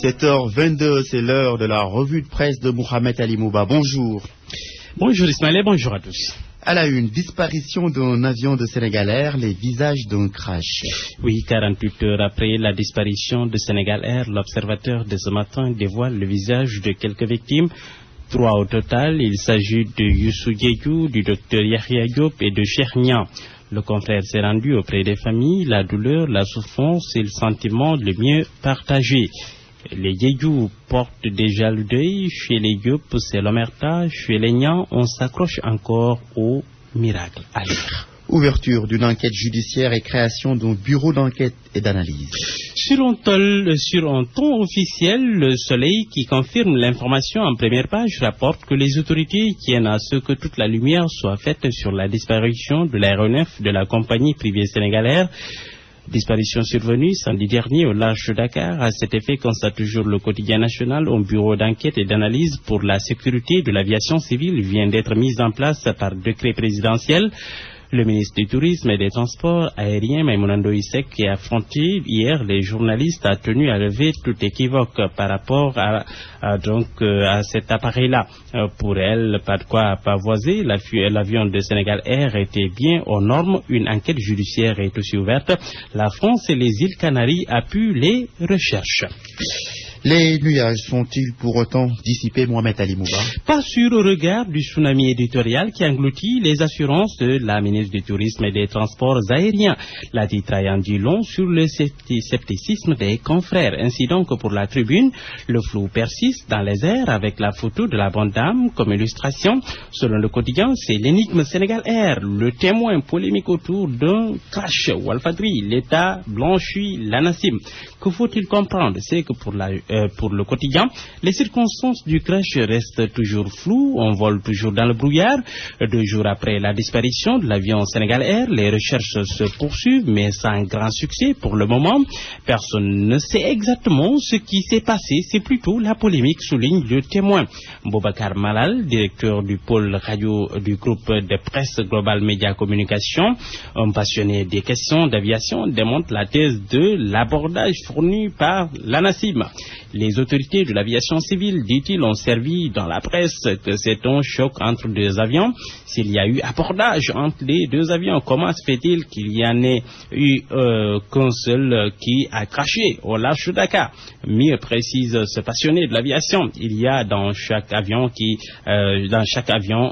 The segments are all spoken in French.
7h22, c'est l'heure de la revue de presse de Mohamed Ali Mouba. Bonjour. Bonjour Ismaël, bonjour à tous. À la une, disparition d'un avion de Sénégal Air, les visages d'un crash. Oui, 48 heures après la disparition de Sénégal Air, l'observateur de ce matin dévoile le visage de quelques victimes. 3 au total, il s'agit de Youssou Diédhiou, du docteur Yahya Diop et de Cheikh Niang. Le confrère s'est rendu auprès des familles, la douleur, la souffrance et le sentiment le mieux partagé. Les Diédhiou portent déjà le deuil, chez les Diop c'est l'omerta, chez les Niang on s'accroche encore au miracle à l'air. Ouverture d'une enquête judiciaire et création d'un bureau d'enquête et d'analyse. Sur un ton officiel, le Soleil, qui confirme l'information en première page, rapporte que les autorités tiennent à ce que toute la lumière soit faite sur la disparition de l'aéronef de la compagnie privée sénégalaise. Disparition survenue samedi dernier au large de Dakar. À cet effet, constate toujours le quotidien national, un bureau d'enquête et d'analyse pour la sécurité de l'aviation civile vient d'être mis en place par décret présidentiel. Le ministre du Tourisme et des Transports aériens, Maïmouna Ndoye Seck, qui a affronté hier les journalistes, a tenu à lever tout équivoque par rapport à cet appareil-là. Pour elle, pas de quoi pavoiser. L'avion de Sénégal Air était bien aux normes. Une enquête judiciaire est aussi ouverte. La France et les îles Canaries appuient les recherches. Les nuages sont-ils pour autant dissipés, Mohamed Ali Mouba? Pas sûr au regard du tsunami éditorial qui engloutit les assurances de la ministre du Tourisme et des Transports aériens. La titre ayant dit long sur le scepticisme des confrères. Ainsi donc, pour la tribune, le flou persiste dans les airs avec la photo de la bonne dame comme illustration. Selon le quotidien, c'est l'énigme Sénégal Air, le témoin polémique autour d'un crash. Walfadri, l'État blanchit l'ANACIM. Que faut-il comprendre? C'est que pour le quotidien, les circonstances du crash restent toujours floues, on vole toujours dans le brouillard. 2 jours après la disparition de l'avion Sénégal Air, les recherches se poursuivent, mais sans grand succès pour le moment. Personne ne sait exactement ce qui s'est passé, c'est plutôt la polémique, souligne le témoin. Boubacar Malal, directeur du pôle radio du groupe de presse Global Média Communication, un passionné des questions d'aviation, démontre la thèse de l'abordage fourni par l'ANACIM. Les autorités de l'aviation civile, dit-il, ont servi dans la presse que c'est un choc entre 2 avions. S'il y a eu abordage entre les 2 avions, comment se fait-il qu'il y en ait eu qu'un seul qui a craché au large de Dakar? Mieux précise ce passionné de l'aviation, il y a dans chaque avion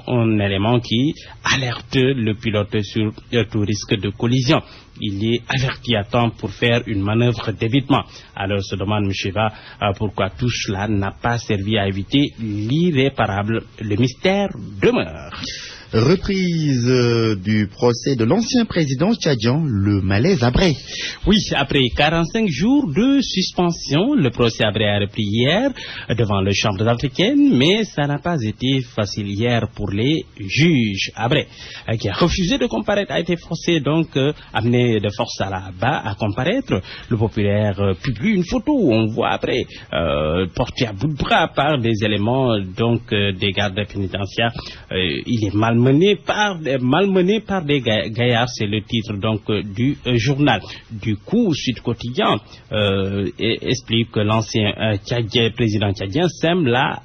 un élément qui alerte le pilote sur tout risque de collision. Il est averti à temps pour faire une manœuvre d'évitement. Alors se demande M. Chiva pourquoi tout cela n'a pas servi à éviter l'irréparable. Le mystère demeure. Reprise du procès de l'ancien président tchadien, le malaise à Bré. Oui, après 45 jours de suspension, le procès à Bré a repris hier devant les chambres africaines, mais ça n'a pas été facile hier pour les juges. À Bré, qui a refusé de comparaître, a été forcé donc amené de force à comparaître. Le populaire publie une photo où on voit après porté à bout de bras par des éléments donc des gardes pénitentiaires. Il est malmené par des gaillards, c'est le titre donc du journal. Du coup, Sud Quotidien explique que l'ancien président tchadien sème la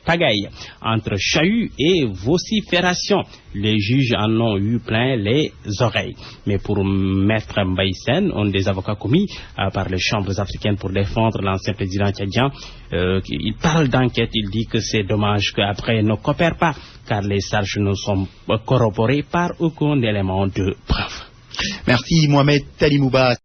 pagaille entre chahut et vocifération. Les juges en ont eu plein les oreilles. Mais pour Maître Mbaye Sène, un des avocats commis par les chambres africaines pour défendre l'ancien président tchadien, il parle d'enquête, il dit que c'est dommage qu'après ne coopère pas, car les charges ne sont corroborées par aucun élément de preuve. Merci Mohamed Ali Mouba.